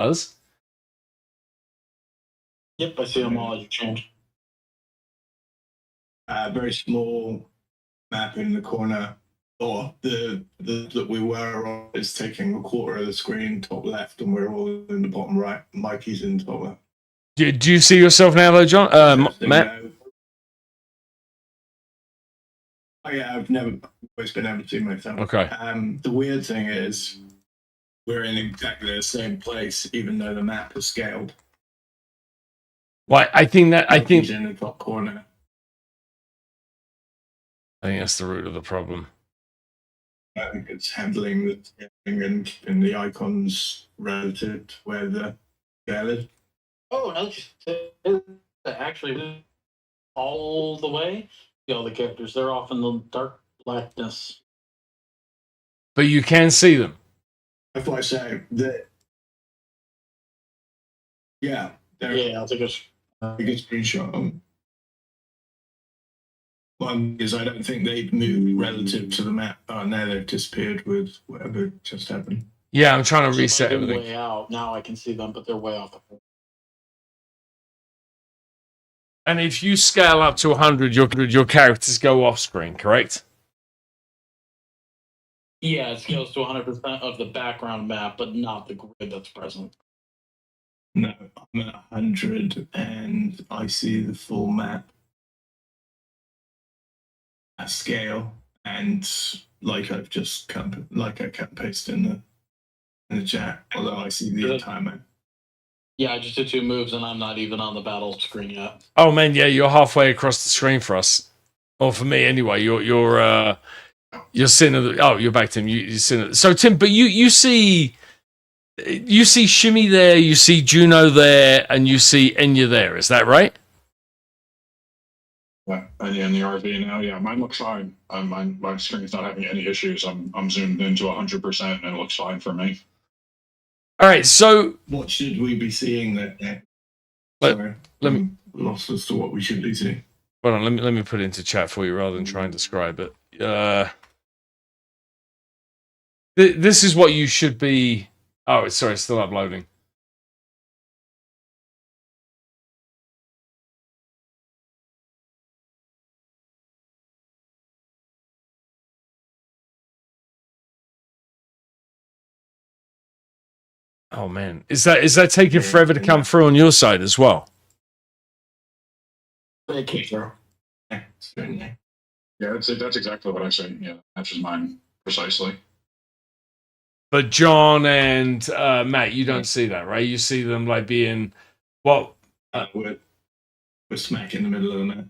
Us? Yep, I see them all as you change. Very small map in the corner, or the that we were on is taking a quarter of the screen, top left, and we're all in the bottom right. Mikey's in the top left. Do you see yourself now, though, John? Matt? Oh yeah, I've always been able to see myself. Okay. The weird thing is, we're in exactly the same place, even though the map is scaled. Well, I think He's in the top corner. I think that's the root of the problem. I think it's handling the thing and keeping the icons relative to where the scale is. Oh, now that you say actually all the way, the characters, they're off in the dark blackness. But you can see them. That's why I say that. Yeah. Yeah, I'll take a screenshot of them. One is I don't think they've moved relative to the map. Oh, no, they've disappeared with whatever just happened. Yeah, I'm trying to reset everything. Way out. Now I can see them, but they're way off the floor. And if you scale up to 100, your characters go off screen, correct? Yeah, it scales to 100% of the background map, but not the grid that's present. No, I'm at 100 and I see the full map at scale, and like I've just cut and paste in the chat, although I see the entire map. Yeah, I just did 2 moves and I'm not even on the battle screen yet. Oh man, yeah, you're halfway across the screen for us, or for me anyway. You're seeing you're back, Tim. You're seeing so Tim, but you see Shimmy there, you see Juno there, and you see Enya there. Is that right? Yeah, in the RV now. Yeah, mine looks fine. My screen's not having any issues. I'm zoomed into 100%, and it looks fine for me. All right, so what should we be seeing there? Let me lost as to what we should be seeing. Hold on, let me put it into chat for you rather than try and describe it. This is what you should be. Oh, sorry, it's still uploading. Oh man, is that taking forever to come through on your side as well? Thank you, yeah, that's exactly what I say. Yeah, matches mine precisely. But John and Matt, you don't see that, right? You see them like being well. We're smack in the middle of the map.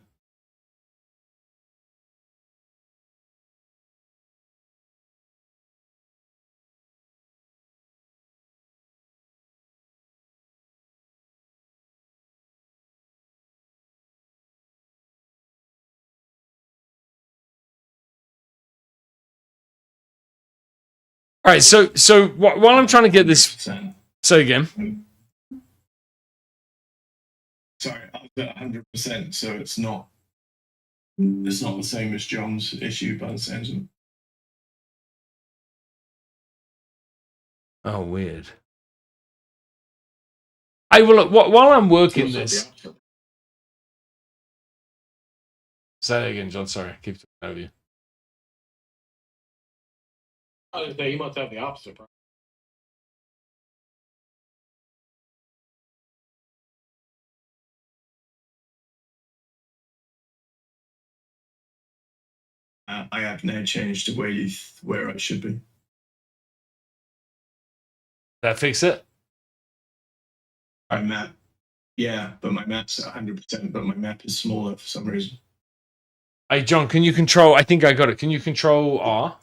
All right, so while I'm trying to get this, say again. Sorry, I was at 100%, so it's not the same as John's issue by the sounds of it. Oh, weird. I will look while I'm working this. Say that again, John. Sorry, I keep talking over you. You must have the opposite problem. I have now changed to where I should be. That fix it? My map, yeah, but my map's at 100%, but my map is smaller for some reason. Hey, John, can you control? I think I got it. Can you control R?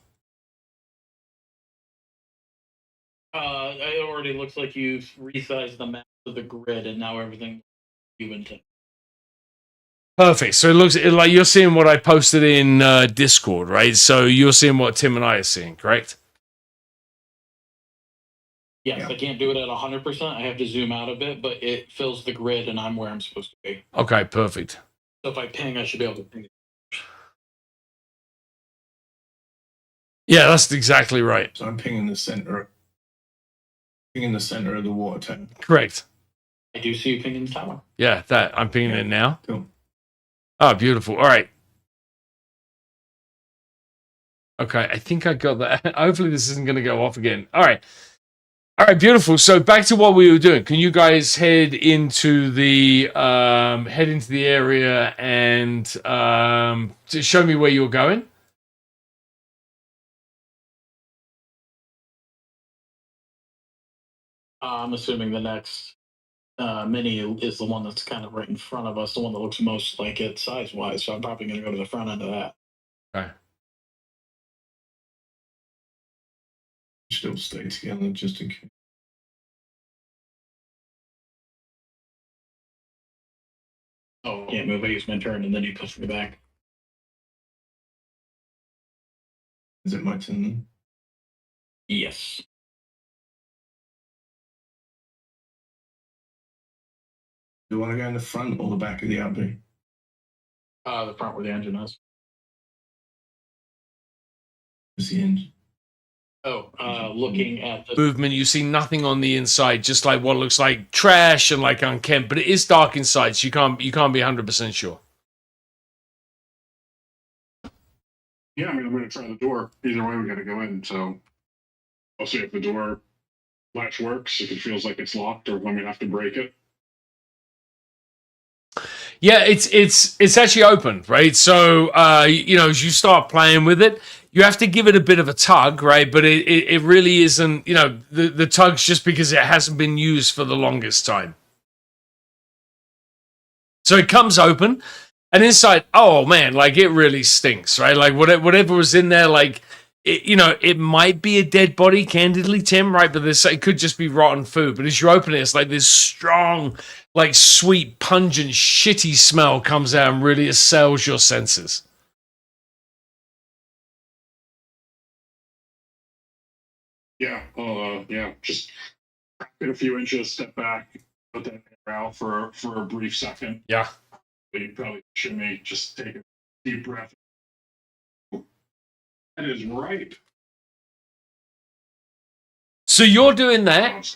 It already looks like you've resized the map of the grid, and now everything you intend. Perfect. So it looks like you're seeing what I posted in Discord, right? So you're seeing what Tim and I are seeing, correct? Yes, yeah. I can't do it at 100%. I have to zoom out a bit, but it fills the grid, and I'm where I'm supposed to be. Okay, perfect. So if I ping, I should be able to ping it. Yeah, that's exactly right. So I'm pinging the center. in the center of the water tank. Correct. I do see you pinging the tower. Yeah, that I'm pinging it now. Cool. Oh, beautiful. All right. Okay, I think I got that. Hopefully this isn't going to go off again. All right. All right, beautiful. So back to what we were doing. Can you guys head into the area and to show me where you're going? I'm assuming the next mini is the one that's kind of right in front of us, the one that looks most like it size-wise. So I'm probably going to go to the front end of that. Okay. Still stay together just in case. Oh, can't move. I use my turn, and then you push me back. Is it my turn then? Yes. Do you want to go in the front or the back of the RV? The front where the engine is. Is the engine? Oh, looking at the Movement, you see nothing on the inside, just like what looks like trash and like unkempt, but it is dark inside, so you can't be 100% sure. Yeah, I mean, I'm going to try the door. Either way, we got to go in. So I'll see if the door latch works, if it feels like it's locked, or if I'm going to have to break it. Yeah, it's actually open, right? So as you start playing with it, you have to give it a bit of a tug, right? But it really isn't, the tug's just because it hasn't been used for the longest time. So it comes open, and inside, oh man, like it really stinks, right? Like whatever was in there, like it might be a dead body, candidly, Tim, right? But it could just be rotten food. But as you open it, it's like this strong, like sweet, pungent, shitty smell comes out and really assails your senses. Yeah, just get a few inches, step back, put that air out for a brief second. Yeah. You probably shimmy, just take a deep breath. That is right. So you're doing that.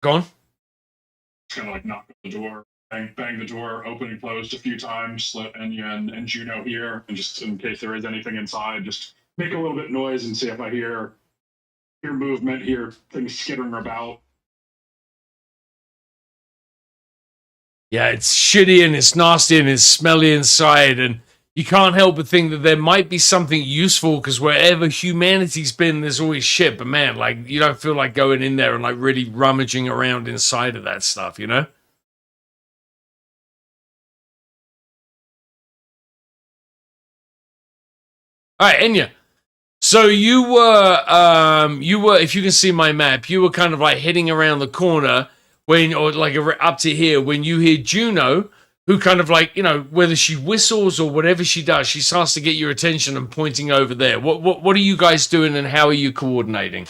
Go on. Kind of like knock on the door, bang the door, open and closed a few times, let Enya and Juno hear, and just in case there is anything inside, just make a little bit of noise and see if I hear movement, hear things skittering about. Yeah, it's shitty and it's nasty and it's smelly inside, and you can't help but think that there might be something useful, because wherever humanity's been, there's always shit. But man, like, you don't feel like going in there and like really rummaging around inside of that stuff, you know? All right, Enya. So you were, if you can see my map, you were kind of like heading around the corner or like up to here when you hear Juno, who kind of like, whether she whistles or whatever she does, she starts to get your attention and pointing over there. What are you guys doing, and how are you coordinating?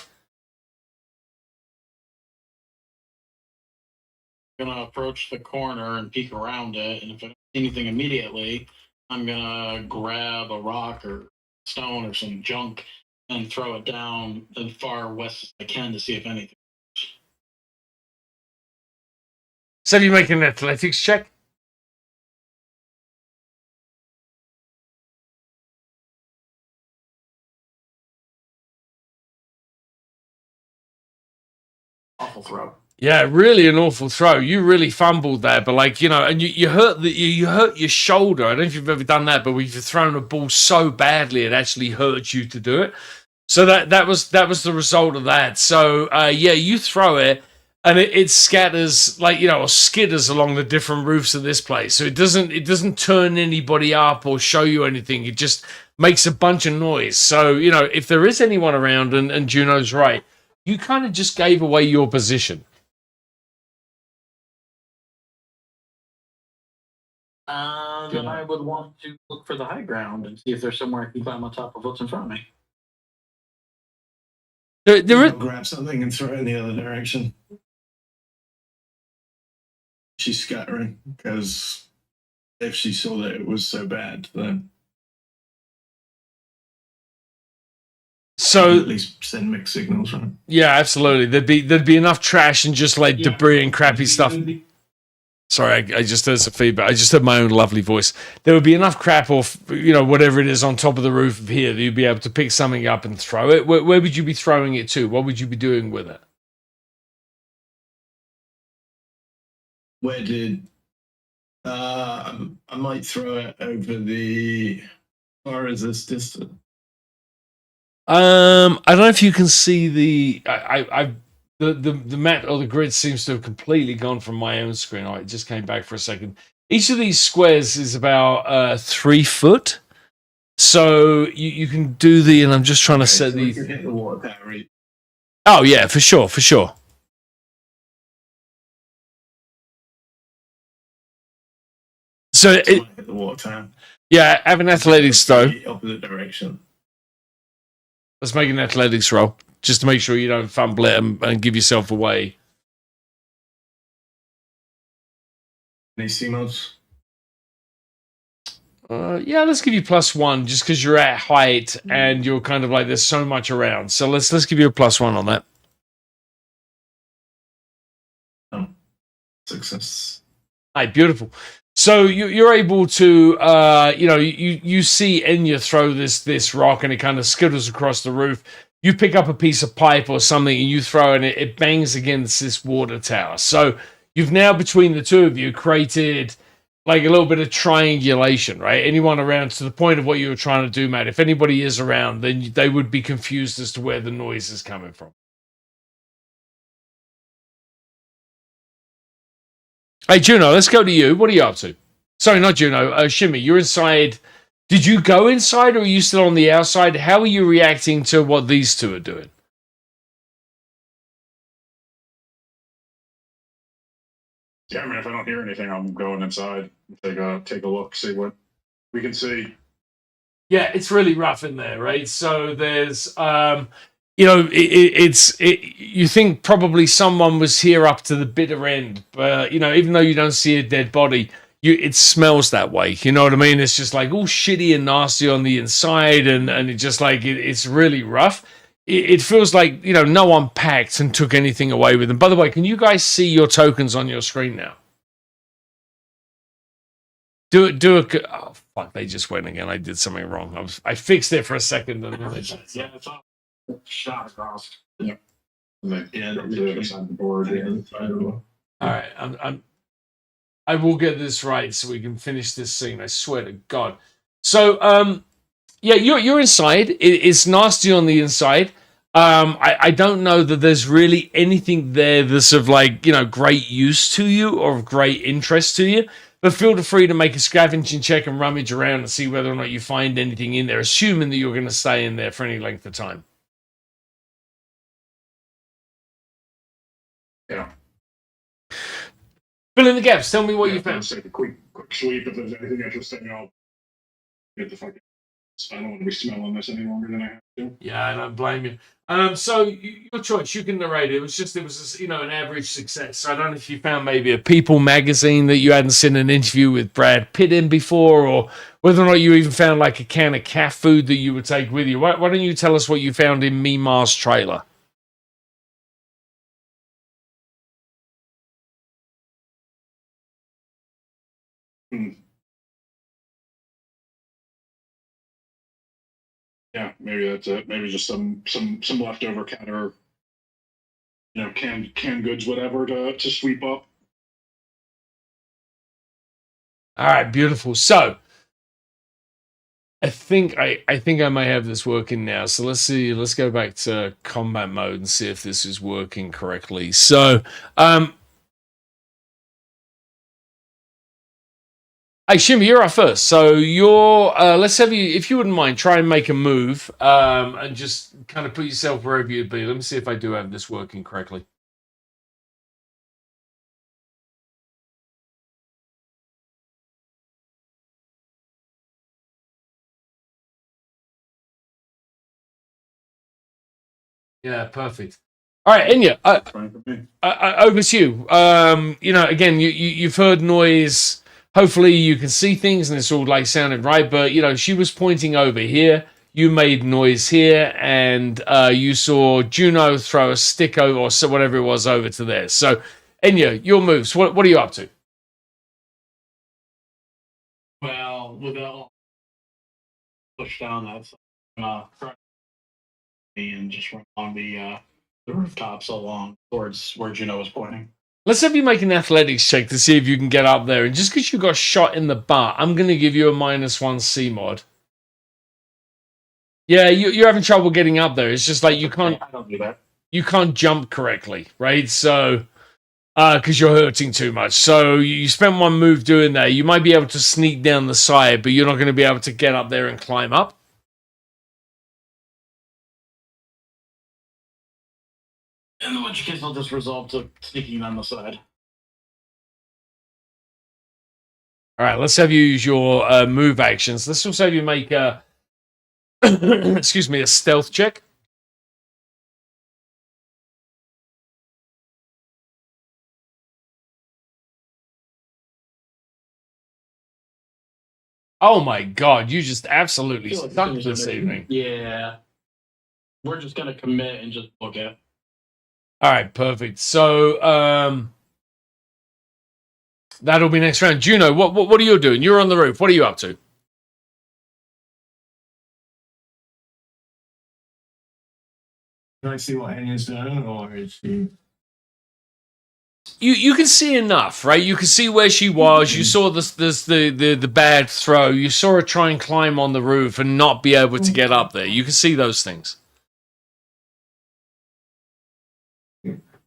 I'm gonna approach the corner and peek around it, and if I don't see anything immediately, I'm gonna grab a rock or stone or some junk and throw it down as far west as I can to see if anything. So you make an athletics check. Awful throw. Yeah, really an awful throw. You really fumbled there, but like, and you hurt you hurt your shoulder. I don't know if you've ever done that, but when you've thrown a ball so badly, it actually hurts you to do it. So that was the result of that. So you throw it, and it scatters like, or skitters along the different roofs of this place. So it doesn't turn anybody up or show you anything. It just makes a bunch of noise. So if there is anyone around, and Juno's right, you kind of just gave away your position. Then I would want to look for the high ground and see if there's somewhere I can climb on top of what's in front of me. Grab something and throw it in the other direction. She's scattering, because if she saw that it was so bad, then So at least send mixed signals, right? yeah, absolutely. There'd be enough trash and just like debris and crappy stuff. Sorry, I just heard some feedback. I just heard my own lovely voice. There would be enough crap or whatever it is on top of the roof of here that you'd be able to pick something up and throw it. Where would you be throwing it to? What would you be doing with it? Where did I might throw it over the far as this distance? I don't know if you can see the map or the grid seems to have completely gone from my own screen. It just came back for a second. Each of these squares is about 3 foot. So you can do and I'm just trying to set so the. we can hit the water tower. Oh yeah, for sure. So Hit the water tower. yeah, have an athletics though. The opposite direction. Let's make an athletics roll just to make sure you don't fumble it and give yourself away. Any C mods? Yeah, let's give you +1 just because you're at height and you're kind of like there's so much around. So let's give you a +1 on that. Success. Right, beautiful. So you're able to, you see Enya throw this rock and it kind of skittles across the roof. You pick up a piece of pipe or something and you throw it and it bangs against this water tower. So you've now, between the two of you, created like a little bit of triangulation, right? Anyone around, to the point of what you were trying to do, Matt. If anybody is around, then they would be confused as to where the noise is coming from. Hey, Juno, let's go to you. What are you up to? Sorry, not Juno. Shimmy, you're inside. Did you go inside or are you still on the outside? How are you reacting to what these two are doing? Yeah, I mean, if I don't hear anything, I'm going inside. Take a look, see what we can see. Yeah, it's really rough in there, right? So there's, you think probably someone was here up to the bitter end, but even though you don't see a dead body, it smells that way. You know what I mean? It's just like all shitty and nasty on the inside, and it just like it's really rough. It feels like no one packed and took anything away with them. By the way, can you guys see your tokens on your screen now? Do a. Oh fuck! They just went again. I did something wrong. I fixed it for a second. And then Yeah, it's up. Shot across. Yeah, Yeah, the other side of the board. all right, I will get this right so we can finish this scene. I swear to God. So, yeah, you're inside. It's nasty on the inside. I don't know that there's really anything there that's of like great use to you or of great interest to you. But feel free to make a scavenging check and rummage around and see whether or not you find anything in there, assuming that you're going to stay in there for any length of time. Yeah. Fill in the gaps. Tell me what you found. Take a quick sweep. If there's anything interesting, I'll get the fucking. I don't want to be smelling this any longer than I have to. Yeah, I don't blame you. So your choice. You can narrate it. It was an average success. So I don't know if you found maybe a People magazine that you hadn't seen an interview with Brad Pitt in before, or whether or not you even found like a can of cat food that you would take with you. Why don't you tell us what you found in Mimar's trailer? Yeah, maybe that's it. Maybe just some leftover counter, canned goods, whatever, to sweep up. All right, beautiful. So I think I may have this working now. So let's see. Let's go back to combat mode and see if this is working correctly. So hey, Shimmy, you're up first. So let's have you, if you wouldn't mind, try and make a move and just kind of put yourself wherever you'd be. Let me see if I do have this working correctly. Yeah, perfect. All right, Enya, over to you. Again, you've heard noise. Hopefully you can see things and it's all like sounding right. But, she was pointing over here. you made noise here, and you saw Juno throw a stick over, or so whatever it was, over to there. So, Enya, your moves. What are you up to? Well, with that all pushed down, that's gonna and just run along the rooftops along towards where Juno was pointing. Let's have you make an athletics check to see if you can get up there. And just because you got shot in the butt, I'm going to give you a -1 C mod. Yeah, you're having trouble getting up there. It's just like you can't. I don't do that. You can't jump correctly, right? So, because you're hurting too much. So you spent one move doing that. You might be able to sneak down the side, but you're not going to be able to get up there and climb up. In which case, I'll just resolve to sneaking on the side. All right, let's have you use your move actions. Let's also have you make a, excuse me, a stealth check. Oh my god, you just absolutely sucked this evening. Yeah. We're just going to commit and just book it. All right, perfect. So that'll be next round. Juno, what are you doing? You're on the roof. What are you up to? Can I see what Enya's doing, or is she? You can see enough, right? You can see where she was. You saw the bad throw. You saw her try and climb on the roof and not be able to get up there. You can see those things.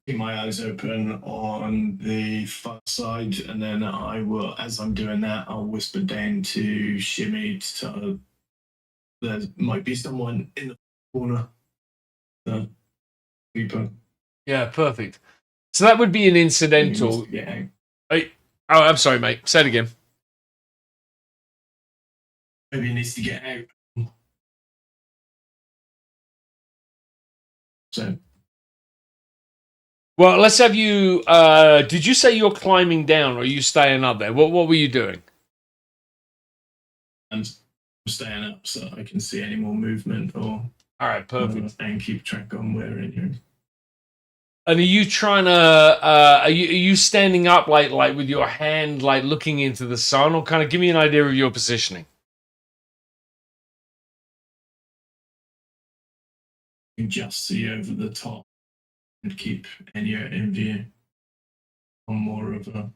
Keep my eyes open on the far side, and then I will, as I'm doing that, I'll whisper down to Shimmy to tell her there might be someone in the corner. People. Yeah, perfect. So that would be an incidental. Yeah. Oh, I'm sorry, mate. Say it again. Maybe he needs to get out. So. Well, let's have you. Did you say you're climbing down, or are you staying up there? What were you doing? I'm staying up so I can see any more movement, or all right, perfect, and keep track on where in here. And are you trying to? Are you standing up like with your hand like looking into the sun, or kind of give me an idea of your positioning? You can just see over the top and keep Enya in view on more of a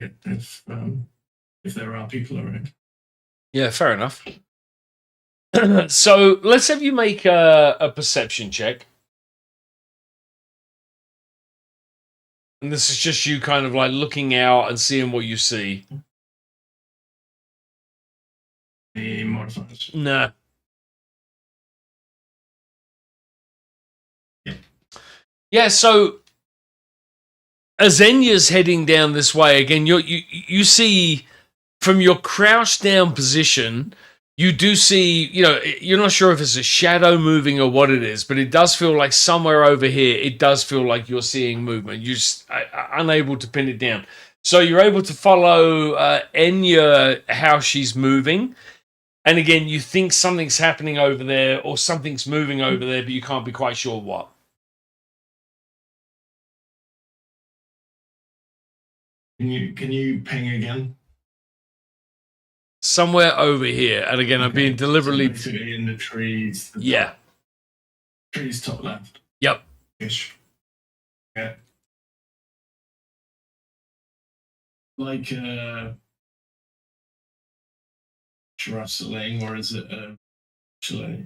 if there are people around. Yeah, fair enough. So let's have you make a perception check. And this is just you kind of like looking out and seeing what you see. Any modifiers? Nah. Yeah, so as Enya's heading down this way again, you see from your crouched down position, you do see, you're not sure if it's a shadow moving or what it is, but it does feel like somewhere over here, it does feel like you're seeing movement. You're just unable to pin it down. So you're able to follow Enya, how she's moving. And again, you think something's happening over there or something's moving over there, but you can't be quite sure what. Can you ping again? Somewhere over here, and again, I'm being deliberately So in the trees. Yeah. Trees top left. Yep. Ish. Yeah. Like rustling, or is it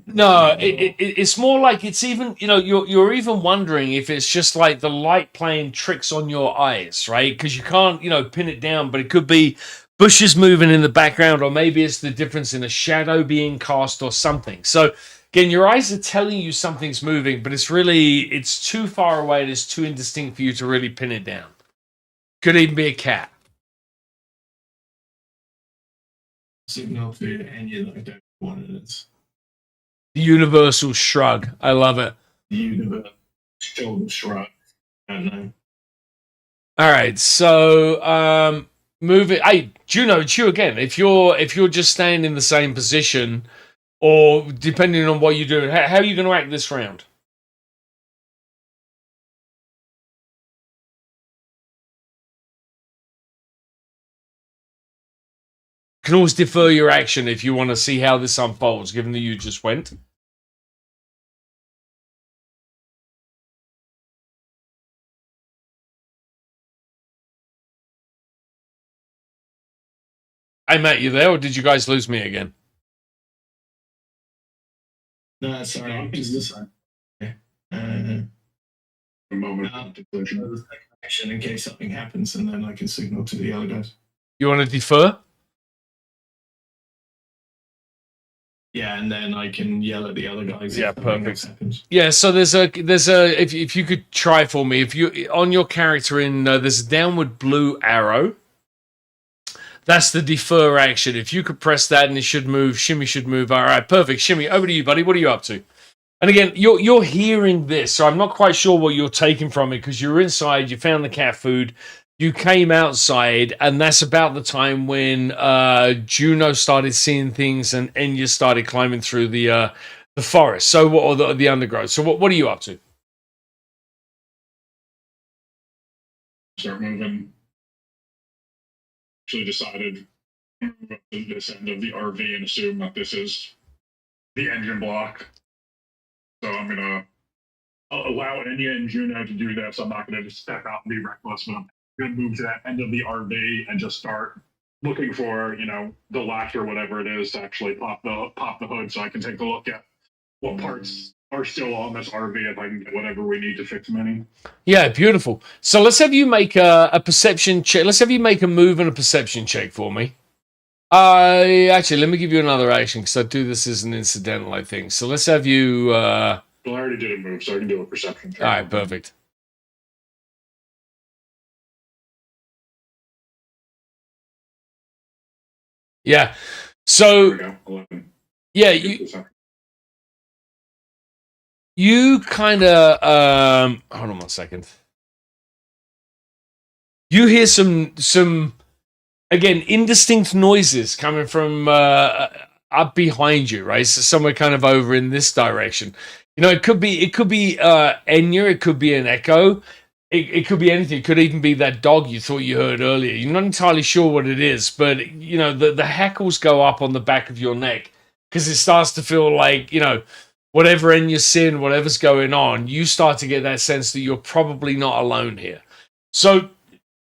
No, it's more like it's even, you're even wondering if it's just like the light playing tricks on your eyes, right? Because you can't, pin it down, but it could be bushes moving in the background, or maybe it's the difference in a shadow being cast or something. So again, your eyes are telling you something's moving, but it's too far away and it's too indistinct for you to really pin it down. Could even be a cat. Signal to Enya that I don't know what it is. The universal shrug. I love it. The universe shoulder shrug. I don't know. All right, so move it. Hey, Juno, it's you again. If you're just staying in the same position, or depending on what you're doing, how are you going to act this round? You can always defer your action if you want to see how this unfolds, given that you just went. Hey, Matt, you there, or did you guys lose me again? No, sorry. Just this one. A moment No, of conclusion. the second action in case something happens, and then I can signal to the other guys. You want to defer? Yeah, and then I can yell at the other guys. Yeah, if something perfect. else happens. Yeah, so there's a if you could try for me, if you on your character in there's a downward blue arrow. That's the defer action. If you could press that and it should move, Shimmy should move. All right, perfect. Shimmy, over to you, buddy. What are you up to? And again, you're hearing this, so I'm not quite sure what you're taking from it because you're inside, you found the cat food, you came outside, and that's about the time when Juno started seeing things and Enya started climbing through the forest. So what or the undergrowth. So what are you up to? Start moving. Actually decided to move up to this end of the RV and assume that this is the engine block. So I'm gonna allow Enya and Juno to do this. I'm not gonna just step out and be reckless, but I'm gonna move to that end of the RV and just start looking for, the latch or whatever it is to actually pop the hood so I can take a look at what parts are still on this RV if I can get whatever we need to fix many. Yeah, beautiful. So let's have you make a perception check. Let's have you make a move and a perception check for me. Actually, let me give you another action because I do this as an incidental, I think. So let's have you. Well, I already did a move, so I can do a perception check. All right, perfect. Yeah. There So we go. 11. yeah, you kind of hold on one second. You hear some again indistinct noises coming from up behind you, right? So somewhere kind of over in this direction. It could be Enya, it could be an echo, it could be anything. It could even be that dog you thought you heard earlier. You're not entirely sure what it is, but the hackles go up on the back of your neck because it starts to feel like whatever Enya's seeing, whatever's going on, you start to get that sense that you're probably not alone here. So,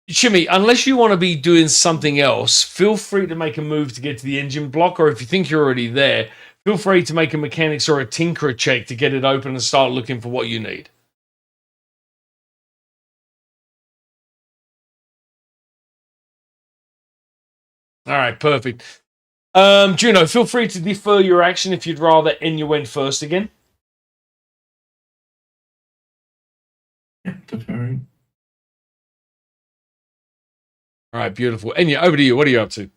Shimmy, unless you want to be doing something else, feel free to make a move to get to the engine block, or if you think you're already there, feel free to make a mechanics or a tinkerer check to get it open and start looking for what you need. All right, perfect. Juno, feel free to defer your action if you'd rather Enya went first again. Yeah, deferring. All right, beautiful. Enya, over to you. What are you up to?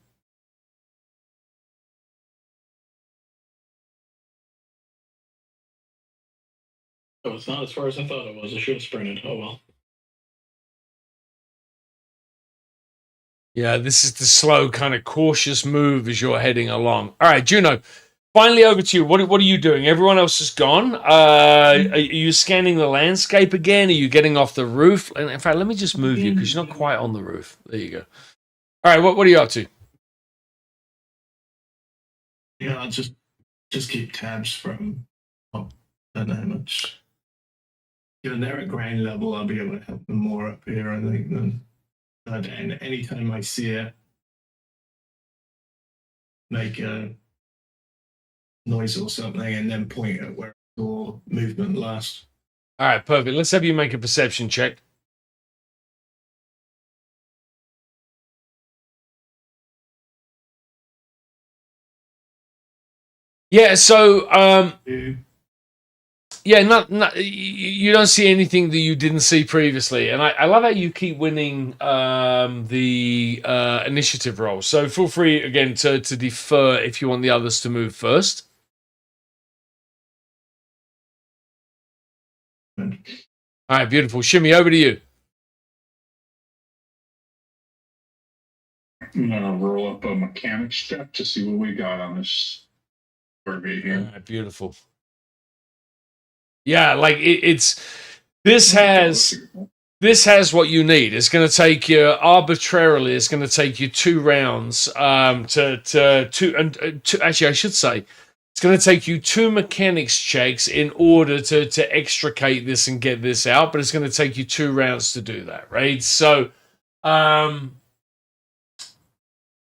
Oh, it's not as far as I thought it was. I should have sprinted. Oh well. Yeah, this is the slow, kind of cautious move as you're heading along. All right, Juno, finally over to you. What are you doing? Everyone else is gone. Are you scanning the landscape again? Are you getting off the roof? And in fact, let me just move you because you're not quite on the roof. There you go. All right, what are you up to? Yeah, I'll just keep tabs from. I don't know how much. Given they're at ground level, I'll be able to help them more up here, I think. And anytime I see it, make a noise or something, and then point at where I saw movement last. All right, perfect. Let's have you make a perception check. Yeah, so yeah, you don't see anything that you didn't see previously, and I love how you keep winning the initiative roll. So feel free again to defer if you want the others to move first. All right, beautiful. Shimmy, over to you. I'm gonna roll up a mechanics check to see what we got on this for me here. Beautiful. Yeah, like this has what you need. It's going to take you arbitrarily. It's going to take you 2 rounds actually I should say it's going to take you 2 mechanics checks in order to extricate this and get this out, but it's going to take you 2 rounds to do that, right? So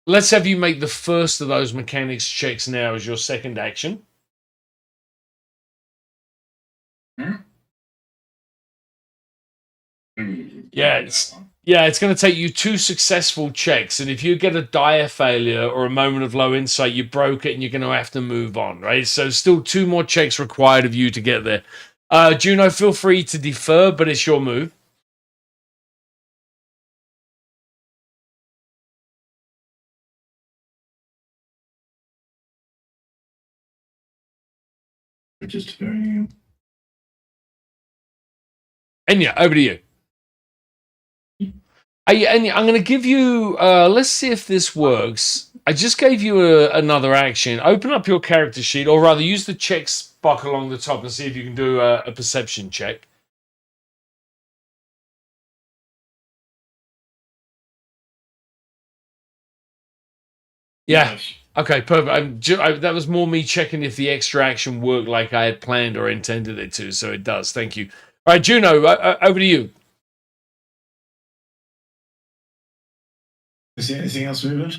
let's have you make the first of those mechanics checks now as your second action. Yeah, it's going to take you 2 successful checks, and if you get a dire failure or a moment of low insight, you broke it and you're going to have to move on, right? So still 2 more checks required of you to get there. Juno, feel free to defer, but it's your move. Just very. Enya, over to you. Enya, I'm going to give you. Let's see if this works. I just gave you another action. Open up your character sheet, or rather, use the check box along the top and see if you can do a perception check. Yeah. Yes. Okay, perfect. That was more me checking if the extra action worked like I had planned or intended it to, so it does. Thank you. All right, Juno, over to you. Is there anything else moving?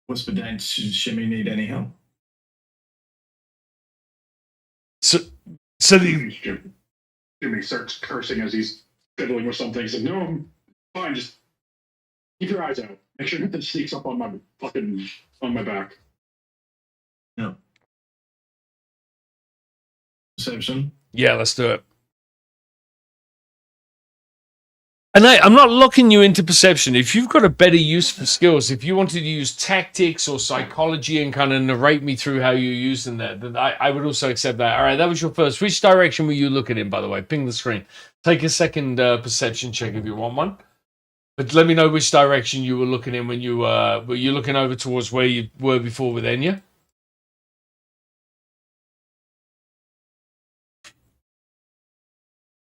Whisper down. Does Shimmy need any help? So Jimmy starts cursing as he's fiddling with something. He said, "No, I'm fine. Just keep your eyes out. Make sure nothing sneaks up on my back." No. Perception. yeah, let's do it. And I'm not locking you into perception. If you've got a better use for skills, if you wanted to use tactics or psychology and kind of narrate me through how you're using that, then I would also accept that. All right, that was your first. Which direction were you looking in, by the way? Ping the screen. Take a second perception check if you want one. But let me know which direction you were looking in when you were you looking over towards where you were before with Enya?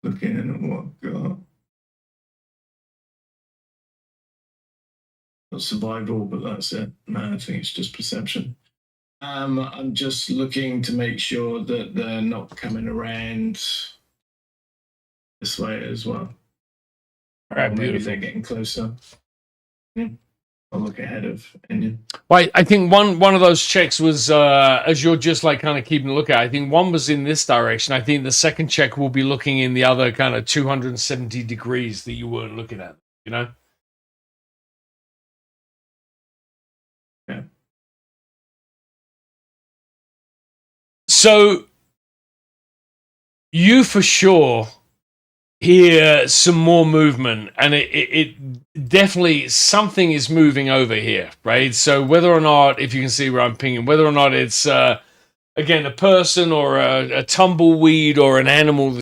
Looking at what got. Not survival, but that's it. No, I think it's just perception. I'm just looking to make sure that they're not coming around this way as well. All right, maybe beautiful. they're getting closer. I'll look ahead of Indian. Well, I think one of those checks was as you're just like kind of keeping a look at. I think one was in this direction. I think the second check will be looking in the other kind of 270 degrees that you weren't looking at. You know. Yeah. So you for sure hear some more movement, and it definitely something is moving over here, right? So whether or not, if you can see where I'm pinging, whether or not it's again a person or a tumbleweed or an animal